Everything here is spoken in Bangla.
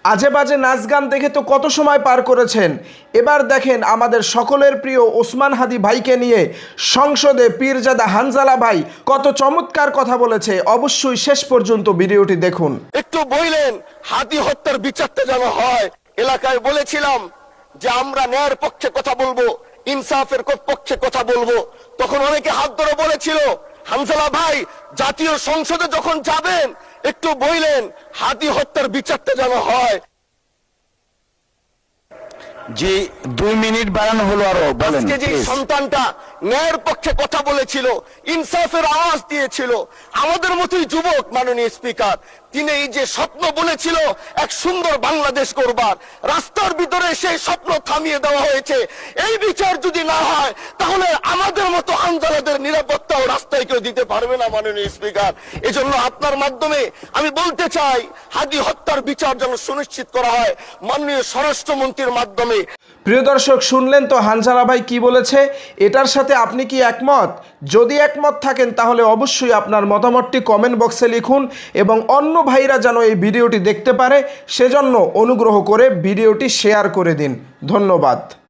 আজে বাজে নাচ গান দেখে তো কত সময় পার করেছেন। এবার দেখেন আমাদের সকলের প্রিয় ওসমান হাদি ভাইকে নিয়ে সংসদে পীরজাদা হানজালা ভাই কত চমৎকার কথা বলেছে। অবশ্যই শেষ পর্যন্ত ভিডিওটি দেখুন। একটু বললেন হাদি হত্যার বিচারটা যেন হয়। এলাকায় বলেছিলাম যে আমরা ন্যায়ের পক্ষে কথা বলবো, ইনসাফের পক্ষে কথা বলবো। তখন অনেকে হাত ধরে বলেছিল হানজালা ভাই জাতীয় সংসদে যখন যাবেন একটু বললেন হাদি হত্যার বিচারটা যেন হয়। জি 2 মিনিট বাড়ানো হলো আরো বলেন। আজকে যে সন্তানটা ন্যায়ের পক্ষে কথা বলেছিল, ইনসাফের আওয়াজ দিয়েছিল, আমাদের মতোই যুবক মাননীয় স্পিকার, তিনি এই যে স্বপ্ন বলেছিল এক সুন্দর বাংলাদেশ করবার, রাস্তার ভিতরে সেই স্বপ্ন থামিয়ে দেওয়া হয়েছে। এই বিচার যদি না হয় তাহলে আমাদের মতো হানজালাদের নিরাপত্তাও রাস্তায় কেউ দিতে পারবে না মাননীয় স্পিকার। এজন্য আপনার মাধ্যমে আমি বলতে চাই হাদি হত্যার বিচার যেন সুনিশ্চিত করা হয় মাননীয় স্বরাষ্ট্রমন্ত্রীর মাধ্যমে। প্রিয় দর্শক, শুনলেন তো হানজালা ভাই কি বলেছে। এটার সাথে আপনি কি একমত? যদি একমত থাকেন তাহলে অবশ্যই আপনার মতামতটি কমেন্ট বক্সে লিখুন এবং অন্য ভাইরা যেন এই ভিডিওটি দেখতে পারে সেজন্য অনুগ্রহ করে ভিডিওটি শেয়ার করে দিন। ধন্যবাদ।